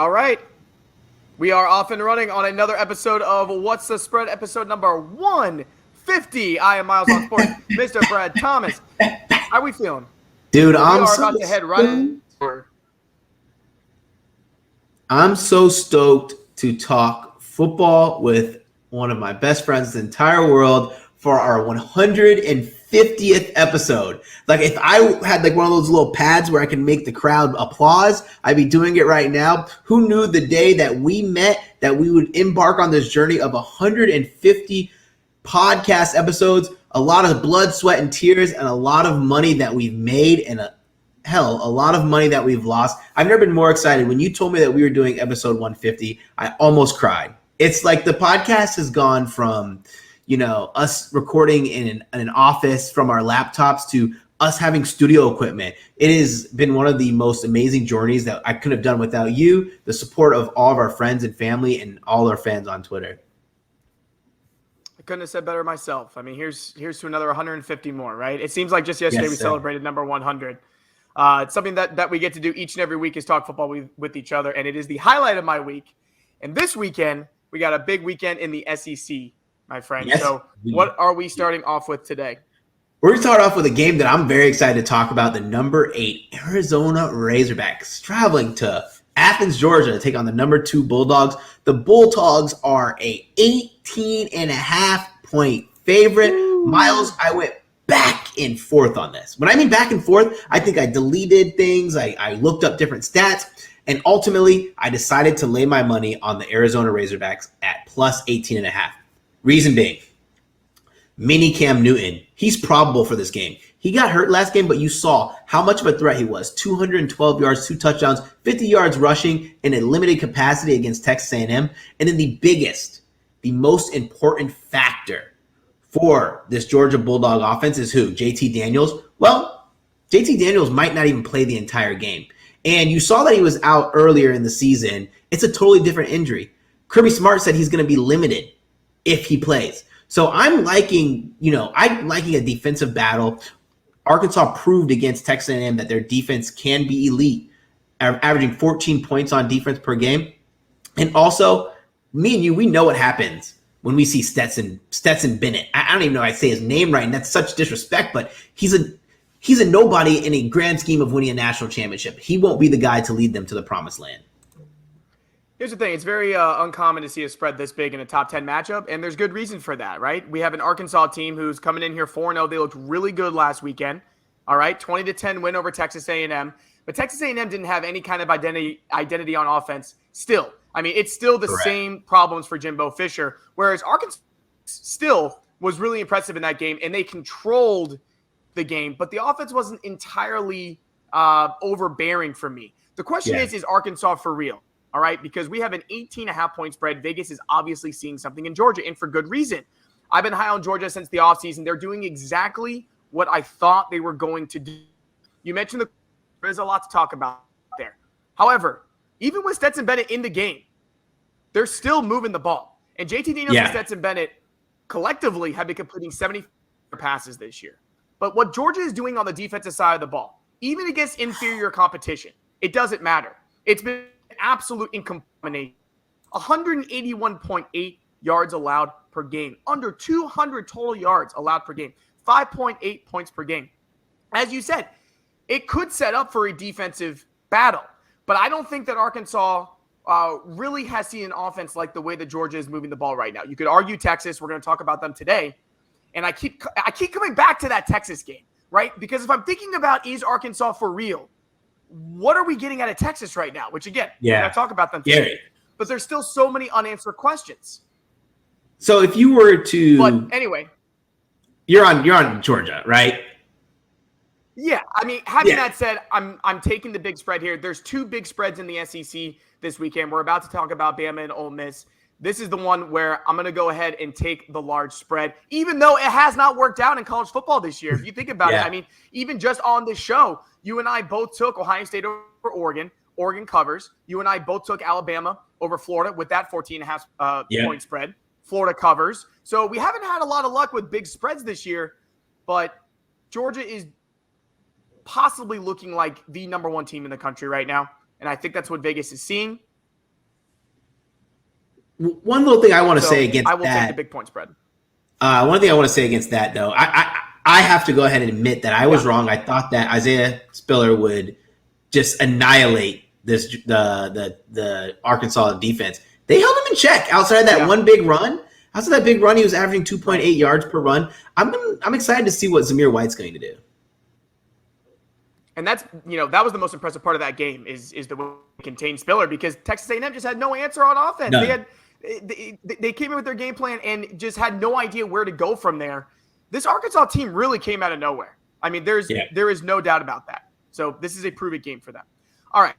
All right. We are off and running on another episode of What's the Spread, episode number 150. I am Miles on Sports, Mr. Brad Thomas. How are we feeling? Dude, We are about to head right in. I'm so stoked to talk football with one of my best friends in the entire world for our 150th episode. Like, if I had like one of those little pads where I can make the crowd applause, I'd be doing it right now. Who knew the day that we met that we would embark on this journey of 150 podcast episodes, a lot of blood, sweat, and tears, and a lot of money that we've made, and a lot of money that we've lost. I've never been more excited. When you told me that we were doing episode 150, I almost cried. It's like the podcast has gone from, us recording in an office from our laptops to us having studio equipment. It has been one of the most amazing journeys that I couldn't have done without you, the support of all of our friends and family, and all our fans on Twitter. I couldn't have said better myself. I mean, here's to another 150 more, right? It seems like just yesterday we celebrated number 100. It's something that we get to do each and every week is talk football with each other, and it is the highlight of my week. And this weekend, we got a big weekend in the SEC, my friend. Yes. So what are we starting off with today? We're going to start off with a game that I'm very excited to talk about, the number 8 Arizona Razorbacks traveling to Athens, Georgia to take on the number 2 Bulldogs. The Bulldogs are a 18.5-point favorite. Ooh. Miles, I went back and forth on this. When I mean back and forth, I think I deleted things. I looked up different stats. And ultimately, I decided to lay my money on the Arizona Razorbacks at plus 18.5. Reason being, mini Cam Newton, he's probable for this game. He got hurt last game, but you saw how much of a threat he was. 212 yards, 2 touchdowns, 50 yards rushing in a limited capacity against Texas A&M. And then the most important factor for this Georgia Bulldog offense is who? JT Daniels. Well, JT Daniels might not even play the entire game. And you saw that he was out earlier in the season. It's a totally different injury. Kirby Smart said he's going to be limited if he plays. So I'm liking a defensive battle. Arkansas proved against Texas A&M that their defense can be elite, averaging 14 points on defense per game. And also, me and you, we know what happens when we see Stetson Bennett. I don't even know how I say his name right, and that's such disrespect, but he's a nobody in a grand scheme of winning a national championship. He won't be the guy to lead them to the promised land. Here's the thing. It's very uncommon to see a spread this big in a top 10 matchup, and there's good reason for that, right? We have an Arkansas team who's coming in here 4-0. They looked really good last weekend, all right? 20-10 win over Texas A&M. But Texas A&M didn't have any kind of identity on offense still. I mean, it's still the same problems for Jimbo Fisher, whereas Arkansas still was really impressive in that game, and they controlled the game, but the offense wasn't entirely overbearing for me. The question is Arkansas for real? All right, because we have an 18.5-point spread. Vegas is obviously seeing something in Georgia, and for good reason. I've been high on Georgia since the offseason. They're doing exactly what I thought they were going to do. You mentioned there's a lot to talk about there. However, even with Stetson Bennett in the game, they're still moving the ball. And JT Daniels and Stetson Bennett collectively have been completing 70 passes this year. But what Georgia is doing on the defensive side of the ball, even against inferior competition, it doesn't matter. It's been absolute incompetence. 181.8 yards allowed per game. Under 200 total yards allowed per game. 5.8 points per game. As you said, it could set up for a defensive battle. But I don't think that Arkansas really has seen an offense like the way that Georgia is moving the ball right now. You could argue Texas. We're going to talk about them today. And I keep coming back to that Texas game, right? Because if I'm thinking about is Arkansas for real, what are we getting out of Texas right now? Which, again, we're going to talk about them today. But there's still so many unanswered questions. So if you were to – But anyway. You're on Georgia, right? Yeah. I mean, having that said, I'm taking the big spread here. There's 2 big spreads in the SEC this weekend. We're about to talk about Bama and Ole Miss. This is the one where I'm going to go ahead and take the large spread, even though it has not worked out in college football this year. If you think about it, I mean, even just on this show, you and I both took Ohio State over Oregon. Oregon covers. You and I both took Alabama over Florida with that 14.5 point spread. Florida covers. So we haven't had a lot of luck with big spreads this year, but Georgia is possibly looking like the number 1 team in the country right now. And I think that's what Vegas is seeing. One little thing I want to say against I will that. take the big point spread. One thing I want to say against that, though, I have to go ahead and admit that I was wrong. I thought that Isaiah Spiller would just annihilate the Arkansas defense. They held him in check outside of that one big run. Outside that big run, he was averaging 2.8 yards per run. I'm excited to see what Zamir White's going to do. And that's, that was the most impressive part of that game is the way they contained Spiller, because Texas A&M just had no answer on offense. None. They came in with their game plan and just had no idea where to go from there. This Arkansas team really came out of nowhere. I mean, there is no doubt about that. So this is a prove-it game for them. All right.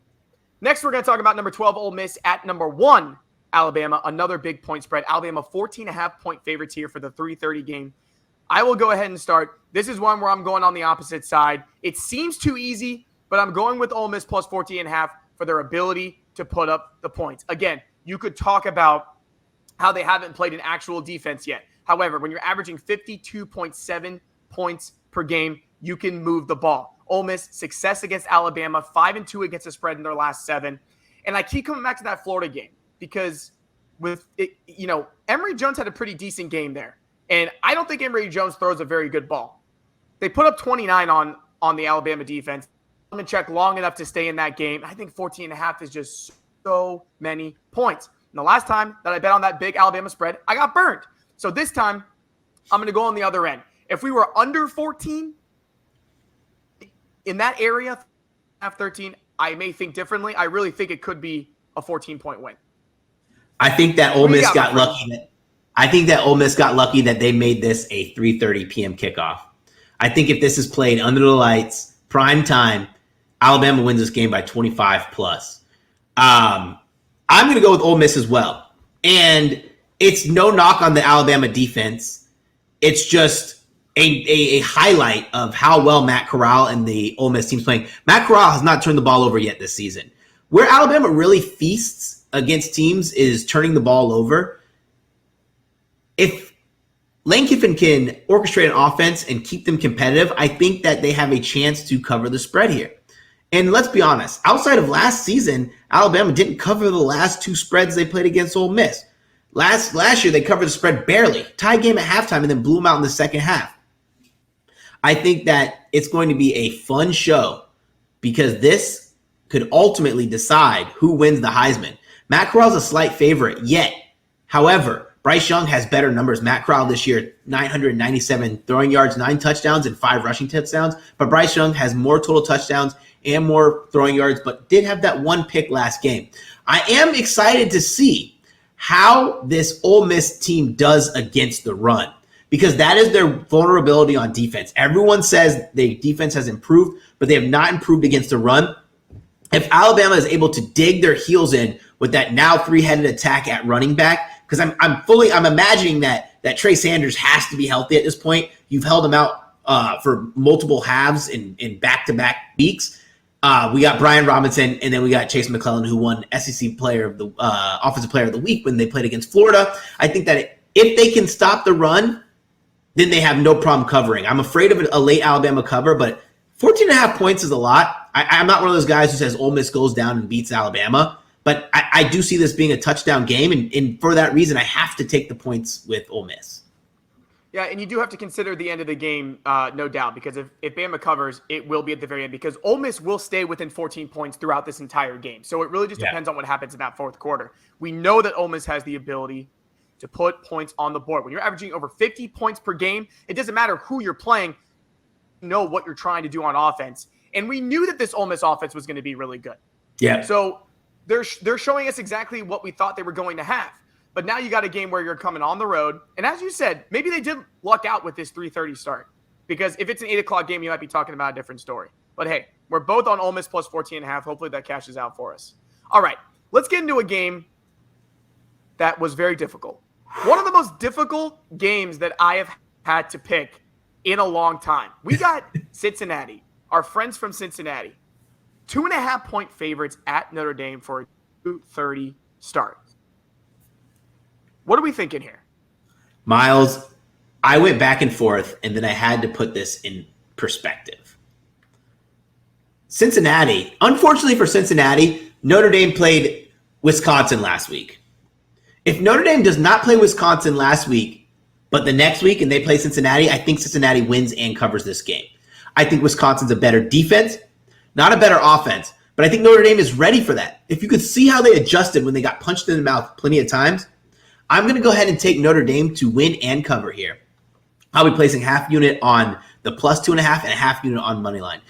Next, we're going to talk about number 12, Ole Miss, at number 1, Alabama. Another big point spread. Alabama 14.5-point favorites here for the 3:30 game. I will go ahead and start. This is one where I'm going on the opposite side. It seems too easy, but I'm going with Ole Miss plus 14.5 for their ability to put up the points. Again, you could talk about how they haven't played an actual defense yet. However, when you're averaging 52.7 points per game, you can move the ball. Ole Miss, success against Alabama, 5-2 against the spread in their last 7. And I keep coming back to that Florida game because with it, Emory Jones had a pretty decent game there. And I don't think Emory Jones throws a very good ball. They put up 29 on the Alabama defense. I'm in check long enough to stay in that game. I think 14.5 is just so many points. And the last time that I bet on that big Alabama spread, I got burned. So this time, I'm going to go on the other end. If we were under 14 in that area, half 13, I may think differently. I really think it could be a 14-point win. I think that Ole Miss got lucky. I think that Ole Miss got lucky that they made this a 3:30 p.m. kickoff. I think if this is played under the lights, prime time, Alabama wins this game by 25 plus. I'm going to go with Ole Miss as well. And it's no knock on the Alabama defense. It's just a highlight of how well Matt Corral and the Ole Miss team's playing. Matt Corral has not turned the ball over yet this season. Where Alabama really feasts against teams is turning the ball over. If Lane Kiffin can orchestrate an offense and keep them competitive, I think that they have a chance to cover the spread here. And let's be honest, outside of last season, Alabama didn't cover the last 2 spreads they played against Ole Miss. Last year, they covered the spread barely, tied game at halftime, and then blew them out in the second half. I think that it's going to be a fun show because this could ultimately decide who wins the Heisman. Matt Corral's a slight favorite yet. However, Bryce Young has better numbers. Matt Corral this year, 997 throwing yards, 9 touchdowns, and 5 rushing touchdowns. But Bryce Young has more total touchdowns and more throwing yards, but did have that 1 pick last game. I am excited to see how this Ole Miss team does against the run because that is their vulnerability on defense. Everyone says the defense has improved, but they have not improved against the run. If Alabama is able to dig their heels in with that now 3-headed attack at running back, because I'm imagining that Trey Sanders has to be healthy at this point. You've held him out for multiple halves in back-to-back weeks. We got Brian Robinson, and then we got Chase McClellan, who won SEC Player of the Offensive Player of the Week when they played against Florida. I think that if they can stop the run, then they have no problem covering. I'm afraid of a late Alabama cover, but 14.5 points is a lot. I'm not one of those guys who says Ole Miss goes down and beats Alabama. But I do see this being a touchdown game, and for that reason, I have to take the points with Ole Miss. Yeah, and you do have to consider the end of the game, no doubt, because if Bama covers, it will be at the very end, because Ole Miss will stay within 14 points throughout this entire game. So it really just depends on what happens in that fourth quarter. We know that Ole Miss has the ability to put points on the board. When you're averaging over 50 points per game, it doesn't matter who you're playing, you know what you're trying to do on offense. And we knew that this Ole Miss offense was going to be really good. Yeah. So they're showing us exactly what we thought they were going to have. But now you got a game where you're coming on the road. And as you said, maybe they did luck out with this 3:30 start. Because if it's an 8 o'clock game, you might be talking about a different story. But hey, we're both on Ole Miss plus 14.5. Hopefully that cashes out for us. All right, let's get into a game that was very difficult. One of the most difficult games that I have had to pick in a long time. We got Cincinnati, our friends from Cincinnati. 2.5-point favorites at Notre Dame for a 2:30 start. What are we thinking here? Miles, I went back and forth, and then I had to put this in perspective. Cincinnati, unfortunately for Cincinnati, Notre Dame played Wisconsin last week. If Notre Dame does not play Wisconsin last week, but the next week and they play Cincinnati, I think Cincinnati wins and covers this game. I think Wisconsin's a better defense, not a better offense, but I think Notre Dame is ready for that. If you could see how they adjusted when they got punched in the mouth plenty of times, I'm going to go ahead and take Notre Dame to win and cover here. I'll be placing half unit on the plus 2.5 and a half unit on money line.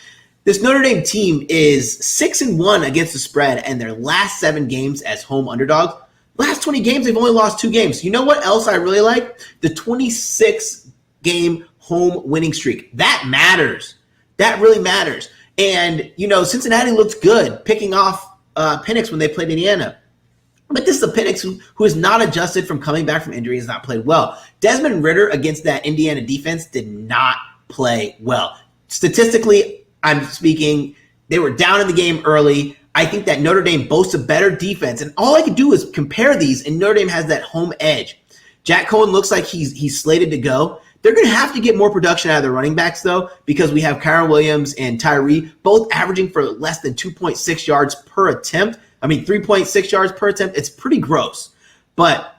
This Notre Dame team is 6-1 against the spread, and their last 7 games as home underdogs. Last 20 games, they've only lost 2 games. You know what else I really like? The 26-game home winning streak. That matters. That really matters. And, Cincinnati looked good picking off Penix when they played Indiana. But this is a Penix who has not adjusted from coming back from injury, has not played well. Desmond Ridder against that Indiana defense did not play well. Statistically, I'm speaking, they were down in the game early. I think that Notre Dame boasts a better defense. And all I could do is compare these, and Notre Dame has that home edge. Jack Cohen looks like he's slated to go. They're going to have to get more production out of their running backs, though, because we have Kyron Williams and Tyree both averaging for less than 2.6 yards per attempt. 3.6 yards per attempt. It's pretty gross. But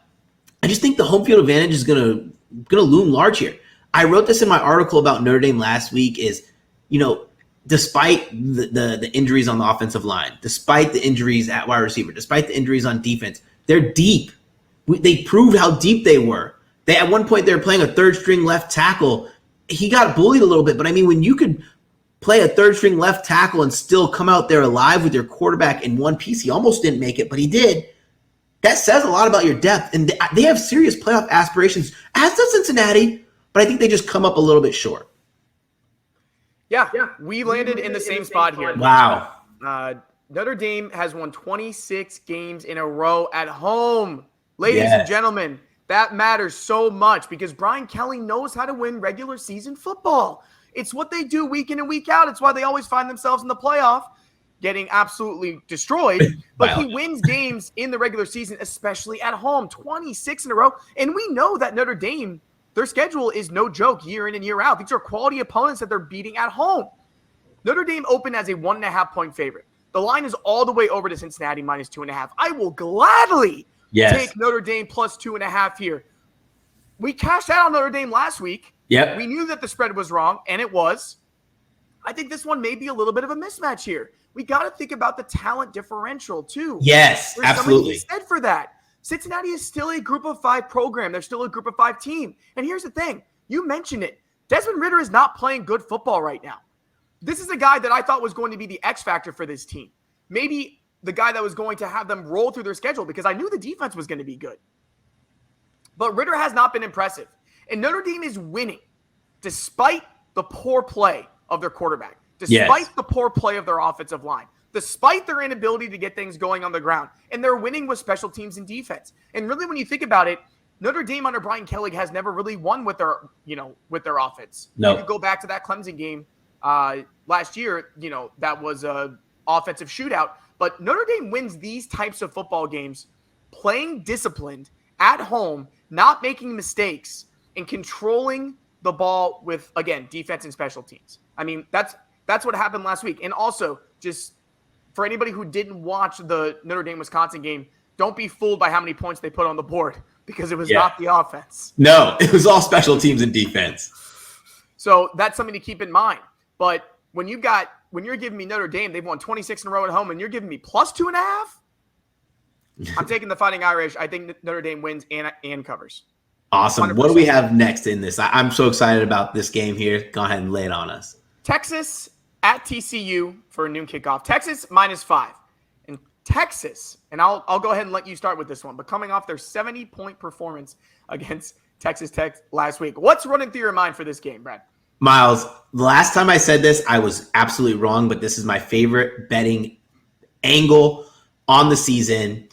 I just think the home field advantage is going to loom large here. I wrote this in my article about Notre Dame last week is, despite the injuries on the offensive line, despite the injuries at wide receiver, despite the injuries on defense, they're deep. They proved how deep they were. At one point, they were playing a third-string left tackle. He got bullied a little bit, but when you could play a third-string left tackle and still come out there alive with your quarterback in one piece, he almost didn't make it, but he did. That says a lot about your depth, and they have serious playoff aspirations, as does Cincinnati, but I think they just come up a little bit short. Yeah, we landed in the same spot here. Wow. Notre Dame has won 26 games in a row at home. Ladies and gentlemen, that matters so much because Brian Kelly knows how to win regular season football. It's what they do week in and week out. It's why they always find themselves in the playoff getting absolutely destroyed. But he wins games in the regular season, especially at home, 26 in a row. And we know that Notre Dame, their schedule is no joke year in and year out. These are quality opponents that they're beating at home. Notre Dame opened as a 1.5-point favorite. The line is all the way over to Cincinnati minus 2.5. I will gladly take Notre Dame plus 2.5 here. We cashed out on Notre Dame last week. Yep. We knew that the spread was wrong, and it was. I think this one may be a little bit of a mismatch here. We got to think about the talent differential, too. Yes, There's absolutely. somebody said for that. Cincinnati is still a group of 5 program. They're still a group of 5 team. And here's the thing. You mentioned it. Desmond Ridder is not playing good football right now. This is a guy that I thought was going to be the X factor for this team. Maybe the guy that was going to have them roll through their schedule because I knew the defense was going to be good. But Ridder has not been impressive. And Notre Dame is winning despite the poor play of their quarterback, despite the poor play of their offensive line, despite their inability to get things going on the ground. And they're winning with special teams and defense. And really, when you think about it, Notre Dame under Brian Kelly has never really won with their, with their offense. No. You could go back to that Clemson game last year, that was a offensive shootout. But Notre Dame wins these types of football games playing disciplined at home, not making mistakes, and controlling the ball with, again, defense and special teams. That's what happened last week. And also, just for anybody who didn't watch the Notre Dame-Wisconsin game, don't be fooled by how many points they put on the board because it was not the offense. No, it was all special teams and defense. So that's something to keep in mind. But when you're giving me Notre Dame, they've won 26 in a row at home, and you're giving me plus 2.5, I'm taking the Fighting Irish. I think Notre Dame wins and covers. Awesome. 100%. What do we have next in this? I'm so excited about this game here. Go ahead and lay it on us. Texas at TCU for a noon kickoff. Texas -5. And Texas, and I'll go ahead and let you start with this one, but coming off their 70-point performance against Texas Tech last week. What's running through your mind for this game, Brad? Miles, the last time I said this, I was absolutely wrong, but this is my favorite betting angle on the season.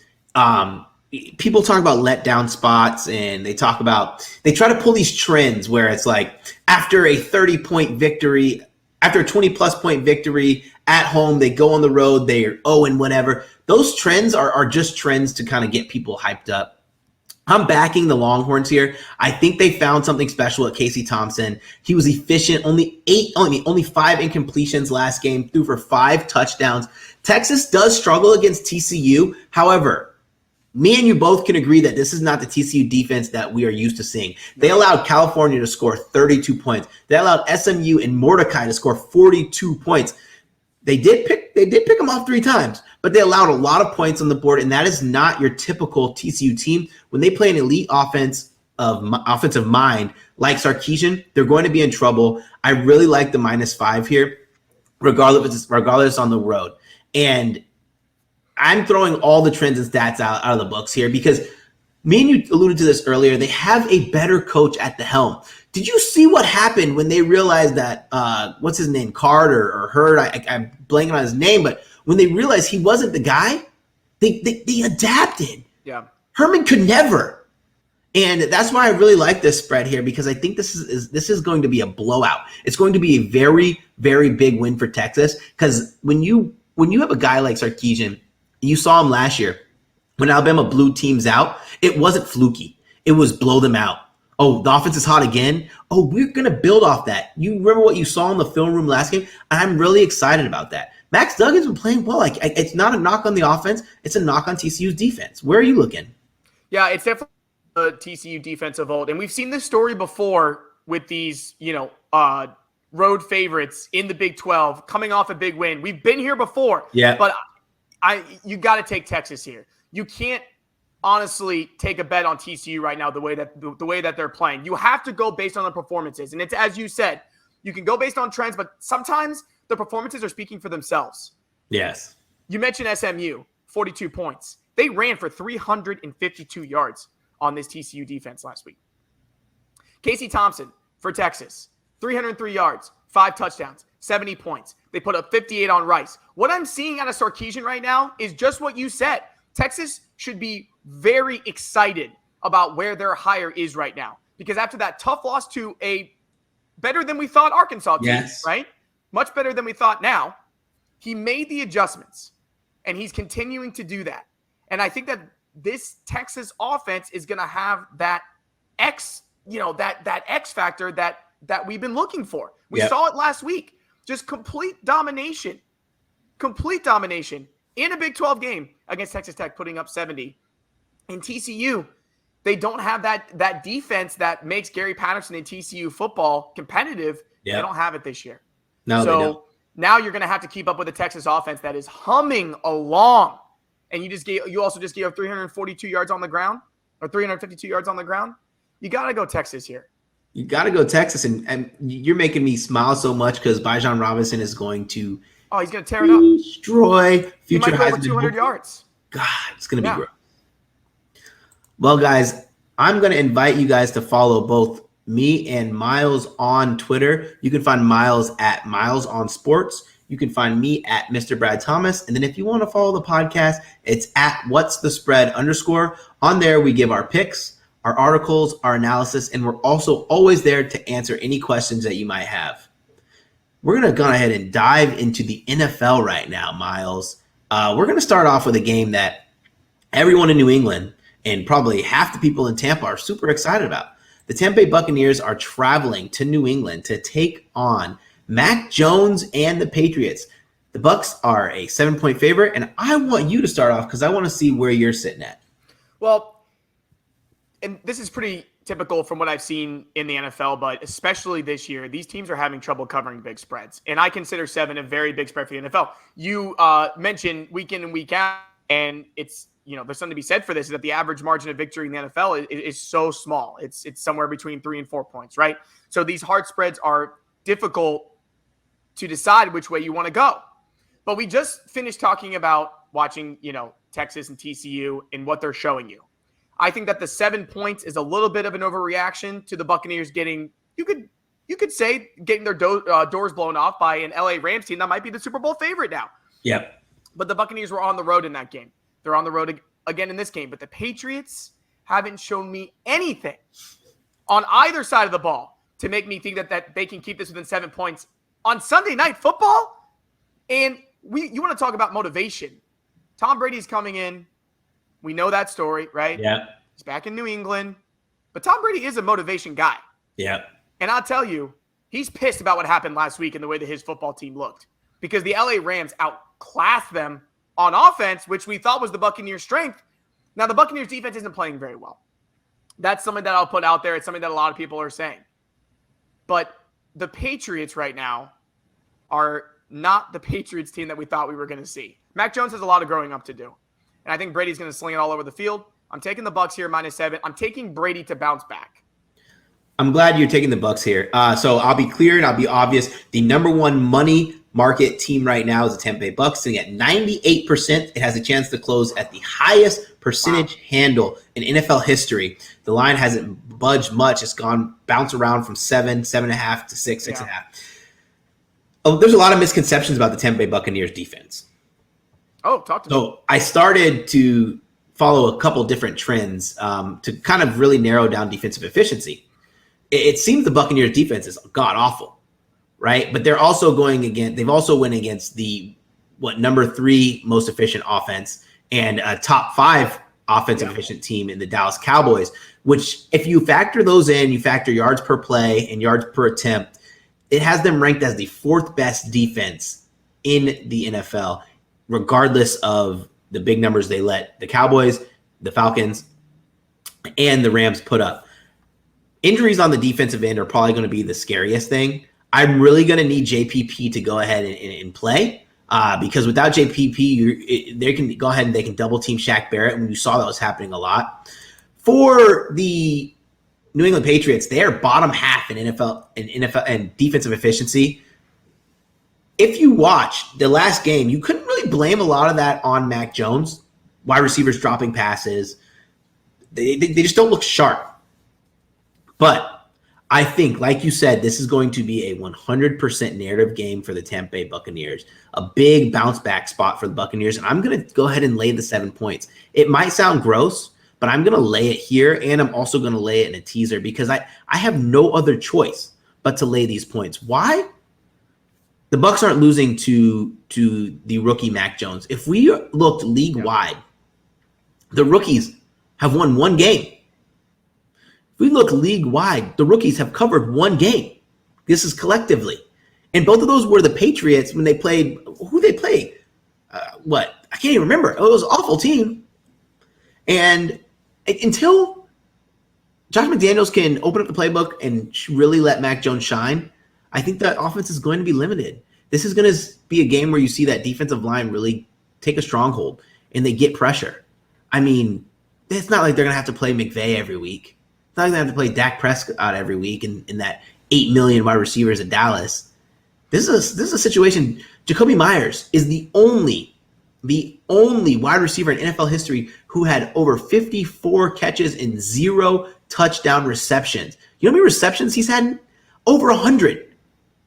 People talk about letdown spots, and they try to pull these trends where it's like after a 30-point victory, after a 20-plus point victory at home, they go on the road, they're 0 and whatever. Those trends are just trends to kind of get people hyped up. I'm backing the Longhorns here. I think they found something special at Casey Thompson. He was efficient, only 5 incompletions last game, threw for 5 touchdowns. Texas does struggle against TCU. However, Me and you both can agree that this is not the TCU defense that we are used to seeing. They allowed California to score 32 points. They allowed SMU and Mordecai to score 42 points. They did pick them off 3 times, but they allowed a lot of points on the board, and that is not your typical TCU team. When they play an elite offensive mind like Sarkisian, they're going to be in trouble. I really like the -5 here, regardless on the road. And I'm throwing all the trends and stats out of the books here because me and you alluded to this earlier. They have a better coach at the helm. Did you see what happened when they realized that, what's his name, Card or Hurd? I'm blanking on his name, but when they realized he wasn't the guy, they adapted. Yeah. Herman could never. And that's why I really like this spread here because I think this is going to be a blowout. It's going to be a very, very big win for Texas because when you have a guy like Sarkisian, you saw him last year when Alabama blew teams out, it wasn't fluky. It was blow them out. Oh, the offense is hot again. Oh, we're going to build off that. You remember what you saw in the film room last game? I'm really excited about that. Max Duggan's been playing well. It's not a knock on the offense. It's a knock on TCU's defense. Where are you looking? Yeah, it's definitely the TCU defense of old. And we've seen this story before with these, road favorites in the Big 12 coming off a big win. We've been here before. Yeah. But you got to take Texas here. You can't honestly take a bet on TCU right now the way that they're playing. You have to go based on the performances. And it's as you said, you can go based on trends, but sometimes the performances are speaking for themselves. Yes. You mentioned SMU, 42 points. They ran for 352 yards on this TCU defense last week. Casey Thompson for Texas, 303 yards, 5 touchdowns, 70 points. They put up 58 on Rice. What I'm seeing out of Sarkisian right now is just what you said. Texas should be very excited about where their hire is right now. Because after that tough loss to a better than we thought Arkansas team, yes, right? Much better than we thought now. He made the adjustments, and he's continuing to do that. And I think that this Texas offense is going to have that X, that X factor that we've been looking for. We saw it last week. Just complete domination in a Big 12 game against Texas Tech, putting up 70. In TCU, they don't have that defense that makes Gary Patterson and TCU football competitive. Yep. They don't have it this year. No, so now you're going to have to keep up with the Texas offense that is humming along. And you also just gave up 342 yards on the ground or 352 yards on the ground. You got to go Texas here. You got to go Texas, and you're making me smile so much because Bijan Robinson is going to he's going to tear it up. Destroy future Heisman. He might go over 200 yards. God, it's going to be great. Well, guys, I'm going to invite you guys to follow both me and Miles on Twitter. You can find Miles at Miles on Sports. You can find me at Mr. Brad Thomas. And then if you want to follow the podcast, it's at What's the Spread _. On there, we give our picks, our articles, our analysis, and we're also always there to answer any questions that you might have. We're going to go ahead and dive into the NFL right now, Miles. We're going to start off with a game that everyone in New England and probably half the people in Tampa are super excited about. The Tampa Bay Buccaneers are traveling to New England to take on Mac Jones and the Patriots. The Bucs are a 7-point favorite, and I want you to start off because I want to see where you're sitting at. Well, and this is pretty typical from what I've seen in the NFL, but especially this year, these teams are having trouble covering big spreads. And I consider 7 a very big spread for the NFL. You mentioned week in and week out, and it's, there's something to be said for this, is that the average margin of victory in the NFL is so small. It's somewhere between 3 and 4 points, right? So these hard spreads are difficult to decide which way you want to go. But we just finished talking about watching, Texas and TCU and what they're showing you. I think that the 7 points is a little bit of an overreaction to the Buccaneers getting, you could say, getting their doors blown off by an LA Rams team that might be the Super Bowl favorite now. Yep. But the Buccaneers were on the road in that game. They're on the road again in this game. But the Patriots haven't shown me anything on either side of the ball to make me think that they can keep this within 7 points on Sunday Night Football. And you want to talk about motivation. Tom Brady's coming in. We know that story, right? Yeah. He's back in New England. But Tom Brady is a motivation guy. Yeah. And I'll tell you, he's pissed about what happened last week and the way that his football team looked. Because the LA Rams outclassed them on offense, which we thought was the Buccaneers' strength. Now, the Buccaneers defense isn't playing very well. That's something that I'll put out there. It's something that a lot of people are saying. But the Patriots right now are not the Patriots team that we thought we were going to see. Mac Jones has a lot of growing up to do. And I think Brady's going to sling it all over the field. I'm taking the Bucs here, -7. I'm taking Brady to bounce back. I'm glad you're taking the Bucs here. So I'll be clear and I'll be obvious. The number one money market team right now is the Tampa Bay Bucs, sitting at 98%. It has a chance to close at the highest percentage handle in NFL history. The line hasn't budged much. It's bounce around from 7, 7.5 to 6, 6.5. Oh, there's a lot of misconceptions about the Tampa Bay Buccaneers defense. Oh, talk to me. So I started to follow a couple different trends to kind of really narrow down defensive efficiency. It seems the Buccaneers defense is god awful, right? But they've also went against the number 3 most efficient offense and a top 5 offensive efficient team in the Dallas Cowboys, which if you factor those in, you factor yards per play and yards per attempt, it has them ranked as the 4th best defense in the NFL, regardless of the big numbers they let the Cowboys, the Falcons, and the Rams put up. Injuries on the defensive end are probably going to be the scariest thing. I'm really going to need JPP to go ahead and play because without JPP, they can go ahead and they can double team Shaq Barrett, and you saw that was happening a lot. For the New England Patriots, they are bottom half in NFL and defensive efficiency. If you watch the last game, you couldn't really blame a lot of that on Mac Jones. Wide receivers dropping passes. They just don't look sharp. But I think, like you said, this is going to be a 100% narrative game for the Tampa Bay Buccaneers. A big bounce back spot for the Buccaneers. And I'm going to go ahead and lay the 7 points. It might sound gross, but I'm going to lay it here. And I'm also going to lay it in a teaser because I have no other choice but to lay these points. Why? The Bucs aren't losing to the rookie Mac Jones. If we looked league-wide, the rookies have won 1 game. If we look league-wide, the rookies have covered 1 game. This is collectively. And both of those were the Patriots when they played – who they played? I can't even remember. It was an awful team. And until Josh McDaniels can open up the playbook and really let Mac Jones shine, I think that offense is going to be limited. This is going to be a game where you see that defensive line really take a stronghold and they get pressure. I mean, it's not like they're going to have to play McVay every week. It's not like they have to play Dak Prescott every week in that 8 million wide receivers in Dallas. This is a situation. Jacoby Myers is the only wide receiver in NFL history who had over 54 catches and 0 touchdown receptions. You know how many receptions he's had? Over 100.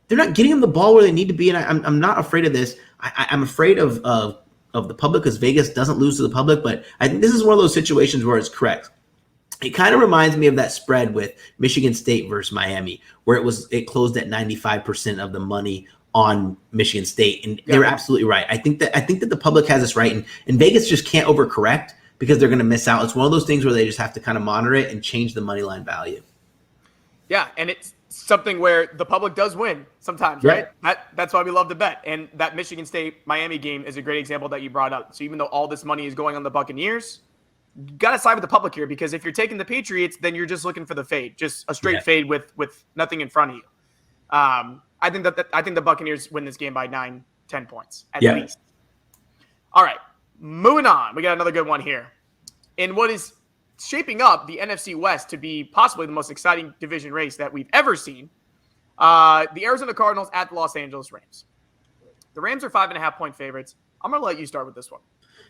They're not getting him the ball where they need to be, and I'm not afraid of this. I'm afraid of the public because Vegas doesn't lose to the public, but I think this is one of those situations where it's correct. It kind of reminds me of that spread with Michigan State versus Miami, where it closed at 95% of the money on Michigan State, and they were absolutely right. I think that the public has this right, and Vegas just can't overcorrect because they're going to miss out. It's one of those things where they just have to kind of monitor it and change the money line value. Yeah, and it's something where the public does win sometimes, right? That's why we love to bet. And that Michigan State-Miami game is a great example that you brought up. So even though all this money is going on the Buccaneers, you got to side with the public here because if you're taking the Patriots, then you're just looking for the fade, just a straight fade with nothing in front of you. I think the Buccaneers win this game by 9-10 points at least. All right, moving on. We got another good one here. In what is shaping up the NFC West to be possibly the most exciting division race that we've ever seen, the Arizona Cardinals at the Los Angeles Rams. The Rams are 5.5-point favorites. I'm going to let you start with this one.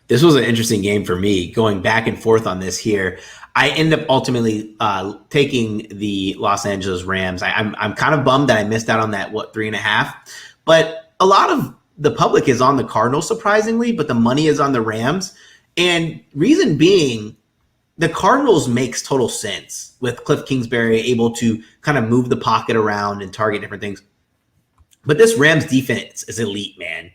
This was an interesting game for me, going back and forth on this here. I end up ultimately taking the Los Angeles Rams. I'm kind of bummed that I missed out on that, 3.5. But a lot of the public is on the Cardinals, surprisingly, but the money is on the Rams. And reason being, the Cardinals makes total sense with Cliff Kingsbury able to kind of move the pocket around and target different things. But this Rams defense is elite, man.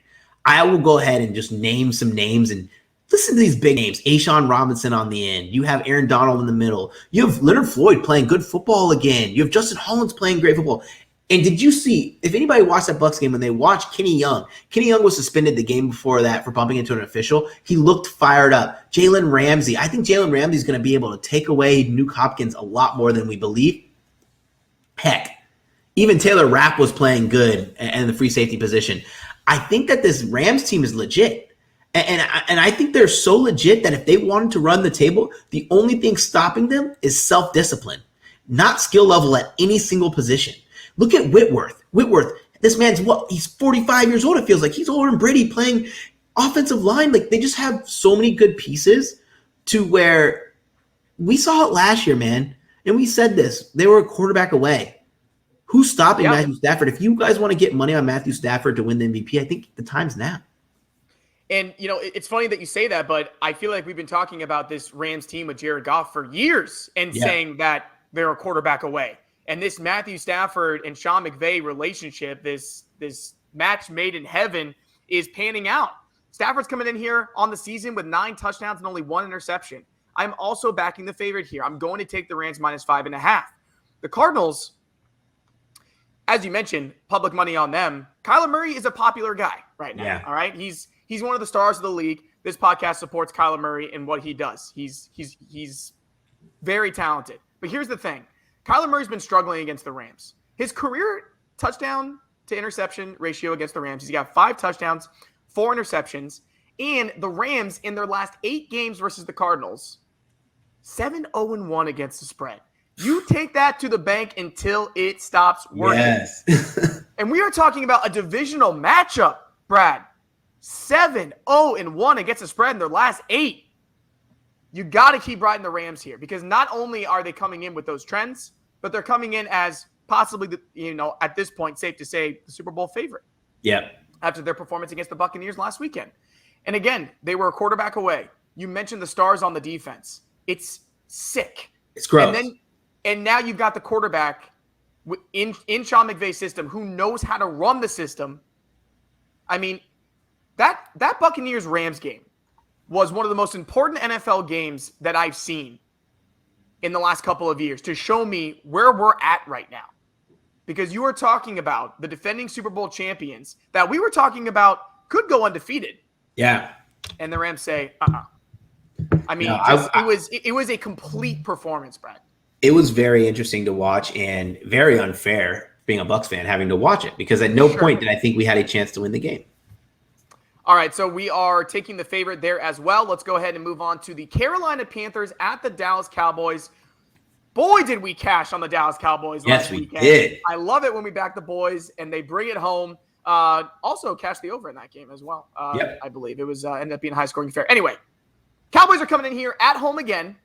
I will go ahead and just name some names and listen to these big names. Ashawn Robinson on the end. You have Aaron Donald in the middle. You have Leonard Floyd playing good football again. You have Justin Hollins playing great football. And did you see, if anybody watched that Bucs game, when they watched Kenny Young was suspended the game before that for bumping into an official. He looked fired up. Jalen Ramsey, I think Jalen Ramsey is going to be able to take away Nuke Hopkins a lot more than we believe. Heck, even Taylor Rapp was playing good in the free safety position. I think that this Rams team is legit. And I think they're so legit that if they wanted to run the table, the only thing stopping them is self-discipline, not skill level at any single position. Look at Whitworth. This man's he's 45 years old, it feels like. He's older than Brady playing offensive line. Like, they just have so many good pieces to where we saw it last year, man. And we said this. They were a quarterback away. Who's stopping Matthew Stafford? If you guys want to get money on Matthew Stafford to win the MVP, I think the time's now. And, it's funny that you say that, but I feel like we've been talking about this Rams team with Jared Goff for years and saying that they're a quarterback away. And this Matthew Stafford and Sean McVay relationship, this match made in heaven, is panning out. Stafford's coming in here on the season with 9 touchdowns and only 1 interception. I'm also backing the favorite here. I'm going to take the Rams -5.5. The Cardinals, as you mentioned, public money on them. Kyler Murray is a popular guy right now. Yeah. All right. He's one of the stars of the league. This podcast supports Kyler Murray and what he does. He's very talented. But here's the thing. Kyler Murray's been struggling against the Rams. His career touchdown to interception ratio against the Rams, he's got 5 touchdowns, 4 interceptions, and the Rams in their last 8 games versus the Cardinals, 7-0-1 against the spread. You take that to the bank until it stops working. Yes. And we are talking about a divisional matchup, Brad. 7-0-1 against the spread in their last 8. You got to keep riding the Rams here because not only are they coming in with those trends, but they're coming in as possibly, at this point, safe to say, the Super Bowl favorite. Yep. After their performance against the Buccaneers last weekend. And again, they were a quarterback away. You mentioned the stars on the defense. It's sick. It's gross. And now you've got the quarterback in Sean McVay's system who knows how to run the system. I mean, that Buccaneers-Rams game was one of the most important NFL games that I've seen in the last couple of years to show me where we're at right now. Because you are talking about the defending Super Bowl champions that we were talking about could go undefeated. Yeah. And the Rams say, I mean, it was a complete performance, Brad. It was very interesting to watch and very unfair being a Bucs fan having to watch it because at no point did I think we had a chance to win the game. All right, so we are taking the favorite there as well. Let's go ahead and move on to the Carolina Panthers at the Dallas Cowboys. Boy, did we cash on the Dallas Cowboys last weekend. Yes, we did. I love it when we back the boys and they bring it home. Also, cash the over in that game as well. I believe it was ended up being a high-scoring affair. Anyway, Cowboys are coming in here at home again.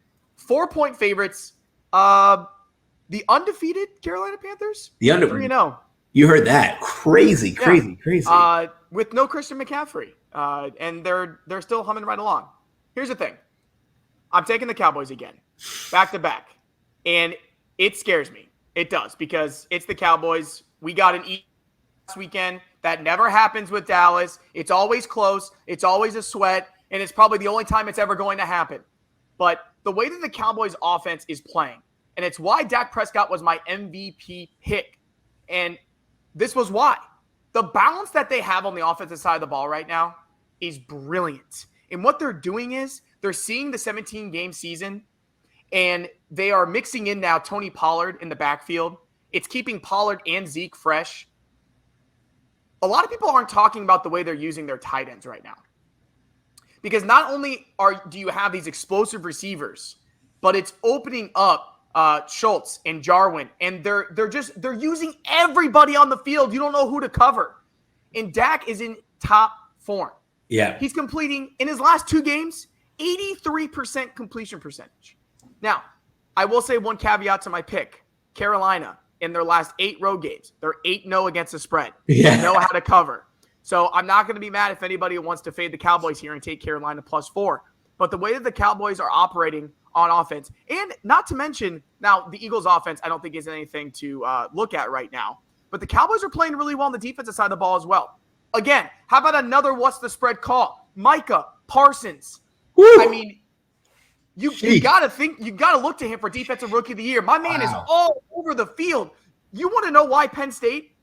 4-point favorites. The undefeated Carolina Panthers? The undefeated. 3-0. You heard that. Crazy. With no Christian McCaffrey. And they're still humming right along. Here's the thing. I'm taking the Cowboys again. Back to back. And it scares me. It does. Because it's the Cowboys. We got an E last weekend. That never happens with Dallas. It's always close. It's always a sweat. And it's probably the only time it's ever going to happen. But the way that the Cowboys offense is playing, and it's why Dak Prescott was my MVP pick. And this was why. The balance that they have on the offensive side of the ball right now is brilliant. And what they're doing is they're seeing the 17-game season, and they are mixing in now Tony Pollard in the backfield. It's keeping Pollard and Zeke fresh. A lot of people aren't talking about the way they're using their tight ends right now. Because not only do you have these explosive receivers, but it's opening up Schultz and Jarwin, and they're using everybody on the field. You don't know who to cover. And Dak is in top form. Yeah. He's completing, in his last 2 games, 83% completion percentage. Now, I will say one caveat to my pick. Carolina, in their last 8 road games, they're 8-0 against the spread. Yeah. They know how to cover. So I'm not going to be mad if anybody wants to fade the Cowboys here and take Carolina +4. But the way that the Cowboys are operating on offense, and not to mention, now the Eagles' offense I don't think is anything to look at right now. But the Cowboys are playing really well on the defensive side of the ball as well. Again, how about another what's the spread call? Micah Parsons. Woo! I mean, you got to look to him for Defensive Rookie of the Year. My man is all over the field. You want to know why Penn State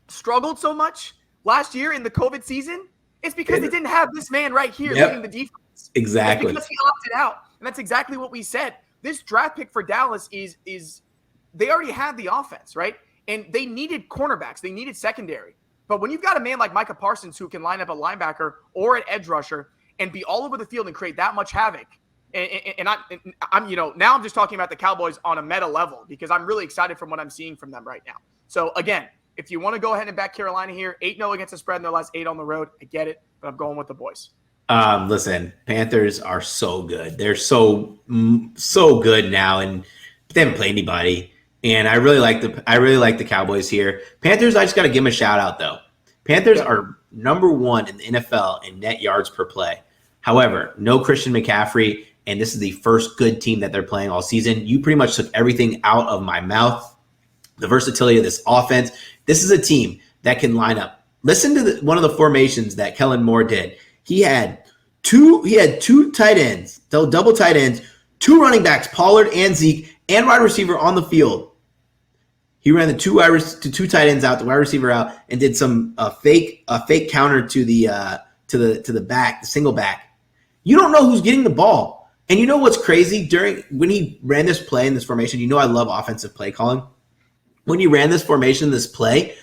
struggled so much last year in the COVID season? It's because they didn't have this man right here leading the defense. Exactly. It's because he opted out. And that's exactly what we said. This draft pick for Dallas is they already had the offense, right? And they needed cornerbacks. They needed secondary. But when you've got a man like Micah Parsons who can line up a linebacker or an edge rusher and be all over the field and create that much havoc, and I'm now I'm just talking about the Cowboys on a meta level because I'm really excited from what I'm seeing from them right now. So again, if you want to go ahead and back Carolina here, 8-0 against the spread in their last 8 on the road, I get it, but I'm going with the boys. Listen, Panthers are so good. They're so good now, and they haven't played anybody. And I really like the Cowboys here. Panthers, I just got to give them a shout out though. Panthers are number 1 in the NFL in net yards per play. However, no Christian McCaffrey, and this is the first good team that they're playing all season. You pretty much took everything out of my mouth. The versatility of this offense. This is a team that can line up. Listen to one of the formations that Kellen Moore did. He had two tight ends, double tight ends, 2 running backs, Pollard and Zeke, and wide receiver on the field. He ran the two tight ends out, the wide receiver out, and did some fake counter to the back, the single back. You don't know who's getting the ball. And you know what's crazy? When he ran this play in this formation, you know I love offensive play calling. When he ran this formation, this play,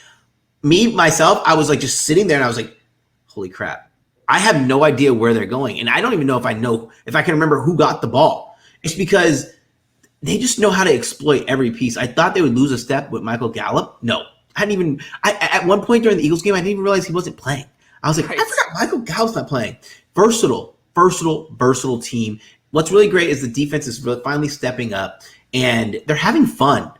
myself, I was like just sitting there and I was like, holy crap. I have no idea where they're going. And I don't even know if I can remember who got the ball. It's because they just know how to exploit every piece. I thought they would lose a step with Michael Gallup. No. At one point during the Eagles game, I didn't even realize he wasn't playing. I was like, I forgot Michael Gallup's not playing. Versatile team. What's really great is the defense is finally stepping up, and they're having fun.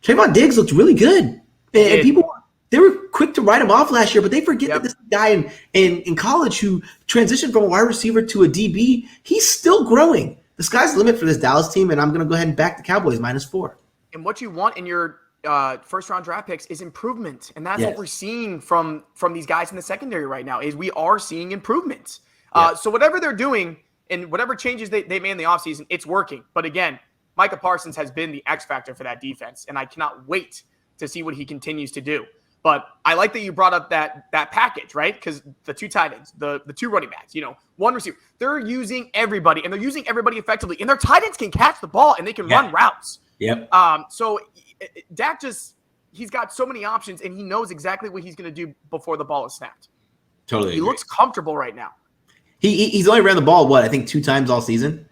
Trayvon Diggs looked really good. And people, they were quick to write him off last year, but they forget that this guy in college who transitioned from a wide receiver to a DB, he's still growing. The sky's the limit for this Dallas team, and I'm going to go ahead and back the Cowboys -4. And what you want in your first-round draft picks is improvement, and that's what we're seeing from these guys in the secondary right now is we are seeing improvements. So whatever they're doing and whatever changes they made in the offseason, it's working. But again, Micah Parsons has been the X factor for that defense, and I cannot wait to see what he continues to do. But I like that you brought up that package, right? Because the 2 tight ends, the 2 running backs, 1 receiver, they're using everybody, and they're using everybody effectively. And their tight ends can catch the ball, and they can run routes. Yep. So Dak he's got so many options, and he knows exactly what he's going to do before the ball is snapped. Totally. He looks comfortable right now. He's only ran the ball, I think 2 times all season.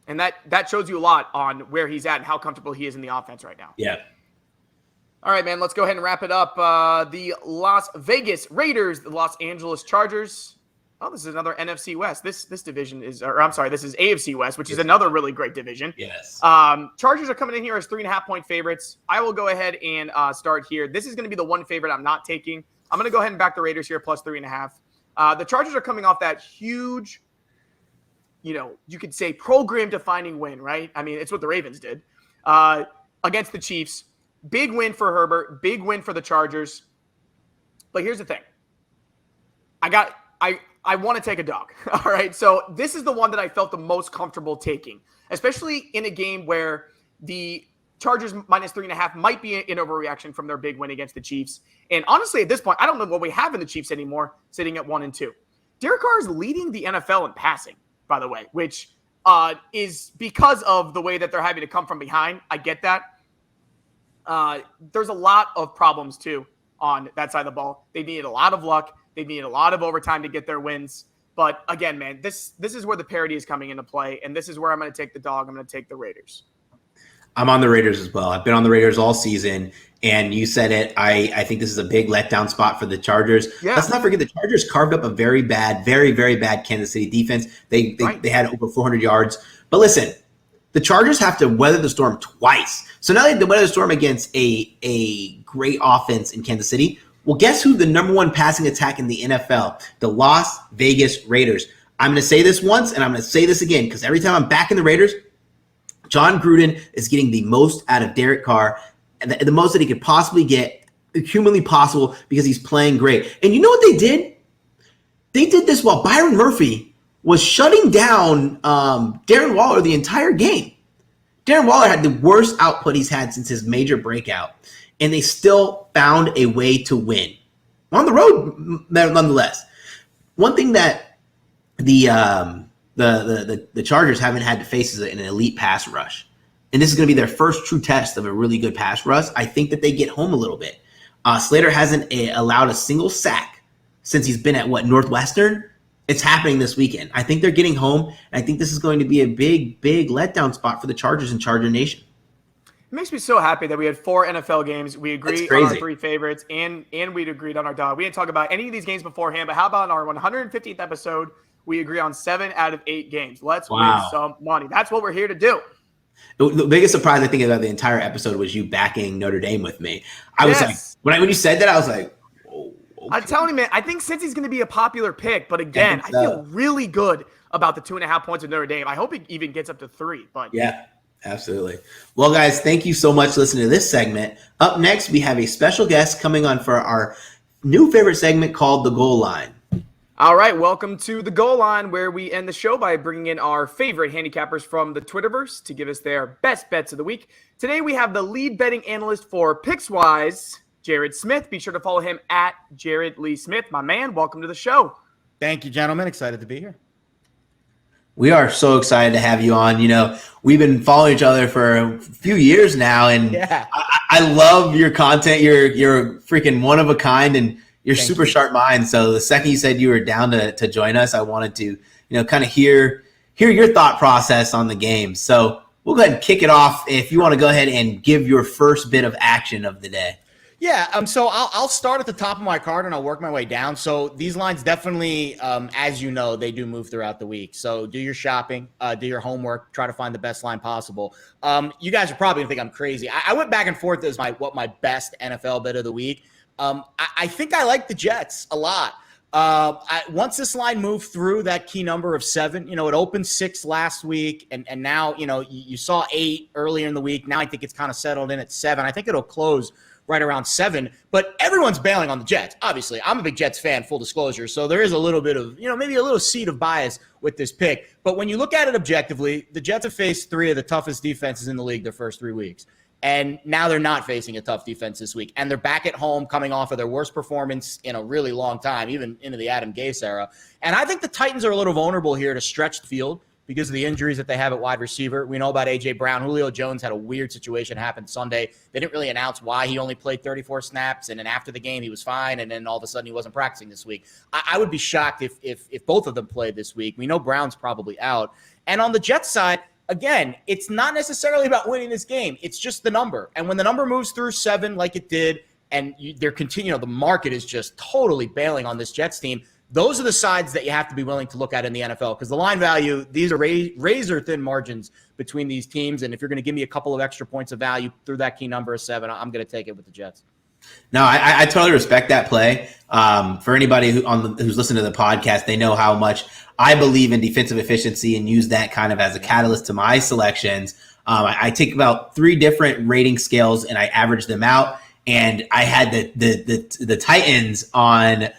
And that shows you a lot on where he's at and how comfortable he is in the offense right now. Yeah. All right, man, let's go ahead and wrap it up. The Las Vegas Raiders, the Los Angeles Chargers. Oh, this is another NFC West. This division is, this is AFC West, which is another really great division. Yes. Chargers are coming in here as 3.5-point favorites. I will go ahead and start here. This is going to be the one favorite I'm not taking. I'm going to go ahead and back the Raiders here plus 3.5. The Chargers are coming off that huge, you could say program-defining win, right? I mean, it's what the Ravens did against the Chiefs. Big win for Herbert. Big win for the Chargers. But here's the thing. I want to take a dog. All right. So this is the one that I felt the most comfortable taking, especially in a game where the Chargers -3.5 might be an overreaction from their big win against the Chiefs. And honestly, at this point, I don't know what we have in the Chiefs anymore, sitting at 1-2. Derek Carr is leading the NFL in passing, by the way, which is because of the way that they're having to come from behind. I get that. There's a lot of problems, too, on that side of the ball. They needed a lot of luck. They needed a lot of overtime to get their wins. But, again, man, this is where the parity is coming into play, and this is where I'm going to take the dog. I'm going to take the Raiders. I'm on the Raiders as well. I've been on the Raiders all season, and you said it. I think this is a big letdown spot for the Chargers. Yeah. Let's not forget the Chargers carved up a very, very bad Kansas City defense. They had over 400 yards. But listen, the Chargers have to weather the storm twice. So now they have to weather the storm against a great offense in Kansas City. Well, guess who the number 1 passing attack in the NFL? The Las Vegas Raiders. I'm going to say this once, and I'm going to say this again, because every time I'm backing the Raiders, John Gruden is getting the most out of Derek Carr, and the most that he could possibly get, humanly possible, because he's playing great. And you know what they did? They did this while Byron Murphy was shutting down Darren Waller the entire game. Darren Waller had the worst output he's had since his major breakout, and they still found a way to win on the road, nonetheless. One thing that the Chargers haven't had to face is an elite pass rush, and this is going to be their first true test of a really good pass rush. I think that they get home a little bit. Slater hasn't allowed a single sack since he's been at Northwestern. It's happening this weekend. I think they're getting home, and I think this is going to be a big, big letdown spot for the Chargers and Charger Nation. It makes me so happy that we had 4 NFL games. We agreed on our 3 favorites, and we'd agreed on our dog. We didn't talk about any of these games beforehand, but how about on our 150th episode, we agree on 7 out of 8 games. Let's win some money. That's what we're here to do. The biggest surprise I think about the entire episode was you backing Notre Dame with me. I was like, when you said that, I was like, whoa. Okay. I'm telling you, man, I think Cincy's going to be a popular pick, but again, I feel really good about the 2.5 points of Notre Dame. I hope it even gets up to 3. But yeah, absolutely. Well, guys, thank you so much for listening to this segment. Up next, we have a special guest coming on for our new favorite segment called The Goal Line. All right, welcome to The Goal Line, where we end the show by bringing in our favorite handicappers from the Twitterverse to give us their best bets of the week. Today, we have the lead betting analyst for Pickswise, Jared Smith. Be sure to follow him at Jared Lee Smith. My man, welcome to the show. Thank you, gentlemen. Excited to be here. We are so excited to have you on. You know, we've been following each other for a few years now, and I love your content. You're freaking one of a kind, and you're super sharp mind. So the second you said you were down to join us, I wanted to, kind of hear your thought process on the game. So we'll go ahead and kick it off. If you want to go ahead and give your first bit of action of the day. Yeah, so I'll start at the top of my card and I'll work my way down. So these lines definitely, as you know, they do move throughout the week. So do your shopping, do your homework, try to find the best line possible. You guys are probably gonna think I'm crazy. I went back and forth as what my best NFL bet of the week. I think I like the Jets a lot. Once this line moved through that key number of 7, it opened 6 last week, and now you saw 8 earlier in the week. Now I think it's kind of settled in at 7. I think it'll close right around 7, but everyone's bailing on the Jets. Obviously, I'm a big Jets fan, full disclosure, so there is a little bit of, maybe a little seed of bias with this pick. But when you look at it objectively, the Jets have faced 3 of the toughest defenses in the league their first 3 weeks. And now they're not facing a tough defense this week. And they're back at home coming off of their worst performance in a really long time, even into the Adam Gase era. And I think the Titans are a little vulnerable here to stretch the field because of the injuries that they have at wide receiver. We know about A.J. Brown. Julio Jones had a weird situation happen Sunday. They didn't really announce why he only played 34 snaps, and then after the game he was fine, and then all of a sudden he wasn't practicing this week. I would be shocked if both of them played this week. We know Brown's probably out. And on the Jets side, again, it's not necessarily about winning this game. It's just the number. And when the number moves through 7 like it did, and they're continuing, the market is just totally bailing on this Jets team, those are the sides that you have to be willing to look at in the NFL, because the line value, these are razor-thin margins between these teams, and if you're going to give me a couple of extra points of value through that key number of 7, I'm going to take it with the Jets. No, I totally respect that play. For anybody who's listening to the podcast, they know how much I believe in defensive efficiency and use that kind of as a catalyst to my selections. I take about 3 different rating scales and I average them out, and I had the Titans on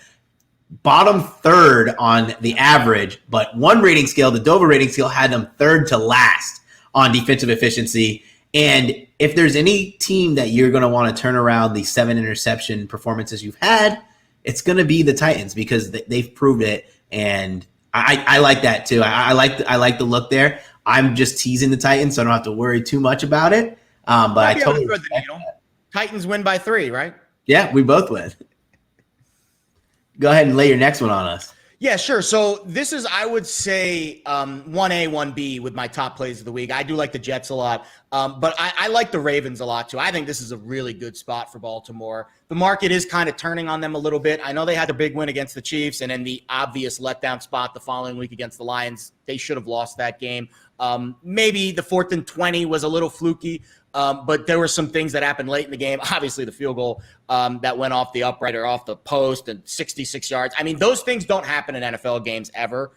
bottom 3rd on the average, but one rating scale, the Dover rating scale, had them 3rd to last on defensive efficiency. And if there's any team that you're going to want to turn around the 7 interception performances you've had, it's going to be the Titans, because they've proved it. And I like that too. I like the look there. I'm just teasing the Titans, so I don't have to worry too much about it. But I totally respect that. Titans win by 3, right? Yeah, we both win. Go ahead and lay your next one on us. Yeah, sure. So this is, I would say, 1A, 1B with my top plays of the week. I do like the Jets a lot, but I like the Ravens a lot too. I think this is a really good spot for Baltimore. The market is kind of turning on them a little bit. I know they had a big win against the Chiefs, and then the obvious letdown spot the following week against the Lions. They should have lost that game. Maybe the 4th and 20 was a little fluky, but there were some things that happened late in the game. Obviously, the field goal that went off the upright or off the post and 66 yards. I mean, those things don't happen in NFL games ever.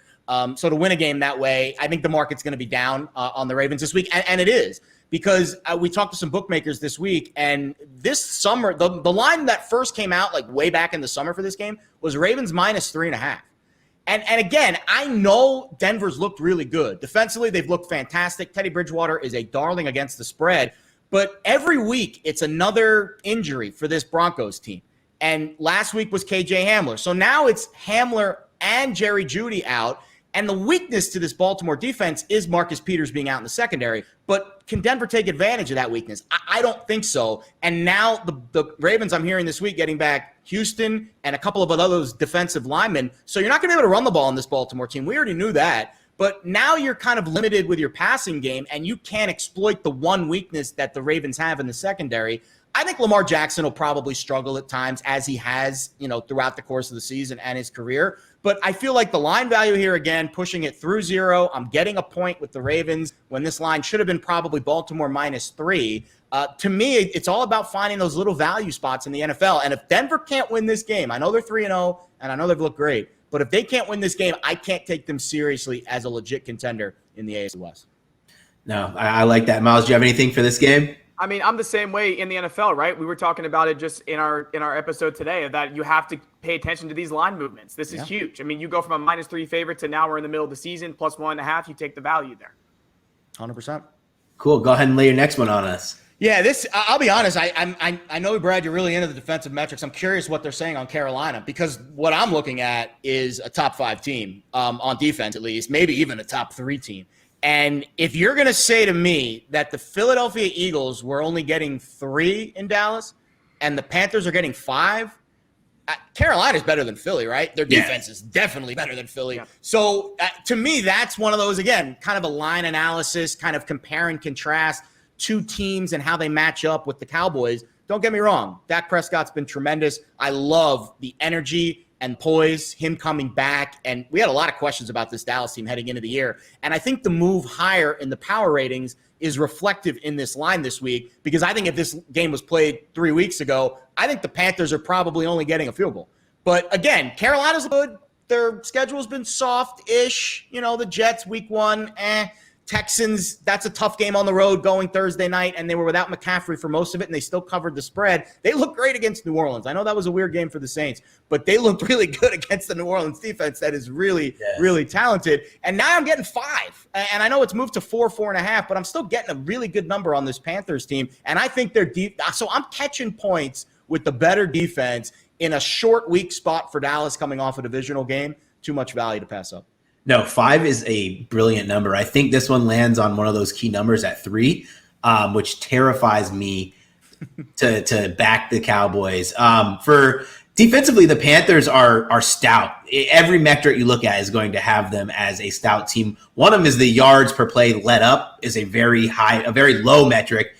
So to win a game that way, I think the market's going to be down on the Ravens this week. And it is, because we talked to some bookmakers this week, and this summer, the line that first came out like way back in the summer for this game was Ravens minus 3.5. And again, I know Denver's looked really good. Defensively, they've looked fantastic. Teddy Bridgewater is a darling against the spread. But every week, it's another injury for this Broncos team. And last week was KJ Hamler. So now it's Hamler and Jerry Jeudy out. And the weakness to this Baltimore defense is Marcus Peters being out in the secondary. But can Denver take advantage of that weakness? I don't think so. And now the Ravens, I'm hearing this week, getting back Houston and a couple of those defensive linemen. So you're not going to be able to run the ball on this Baltimore team. We already knew that. But now you're kind of limited with your passing game, and you can't exploit the one weakness that the Ravens have in the secondary. I think Lamar Jackson will probably struggle at times, as he has, throughout the course of the season and his career. But I feel like the line value here, again, pushing it through 0. I'm getting a point with the Ravens when this line should have been probably Baltimore -3. To me, it's all about finding those little value spots in the NFL. And if Denver can't win this game, I know they're 3-0, and I know they've looked great. But if they can't win this game, I can't take them seriously as a legit contender in the AFC West. No, I like that. Miles, do you have anything for this game? I mean, I'm the same way in the NFL, right? We were talking about it just in our episode today, that you have to pay attention to these line movements. This is huge. I mean, you go from a -3 favorite to now we're in the middle of the season, +1.5. You take the value there. 100%. Cool. Go ahead and lay your next one on us. Yeah, I'll be honest. I know, Brad, you're really into the defensive metrics. I'm curious what they're saying on Carolina, because what I'm looking at is a top 5 team on defense, at least, maybe even a top 3 team. And if you're going to say to me that the Philadelphia Eagles were only getting 3 in Dallas and the Panthers are getting 5, Carolina's better than Philly, right? Their defense is definitely better than Philly. Yeah. So to me, that's one of those, again, kind of a line analysis, kind of compare and contrast 2 teams and how they match up with the Cowboys. Don't get me wrong. Dak Prescott's been tremendous. I love the energy and poise, him coming back. And we had a lot of questions about this Dallas team heading into the year. And I think the move higher in the power ratings is reflective in this line this week, because I think if this game was played 3 weeks ago, I think the Panthers are probably only getting a field goal. But again, Carolina's good. Their schedule's been soft-ish. The Jets week 1, Texans, that's a tough game on the road going Thursday night, and they were without McCaffrey for most of it, and they still covered the spread. They looked great against New Orleans. I know that was a weird game for the Saints, but they looked really good against the New Orleans defense that is really, really talented. And now I'm getting 5. And I know it's moved to 4.5, but I'm still getting a really good number on this Panthers team. And I think they're deep. So I'm catching points with the better defense in a short week spot for Dallas coming off a divisional game. Too much value to pass up. No, 5 is a brilliant number. I think this one lands on one of those key numbers at 3, which terrifies me to back the Cowboys. For defensively, the Panthers are stout. Every metric you look at is going to have them as a stout team. One of them is the yards per play let up is a very low metric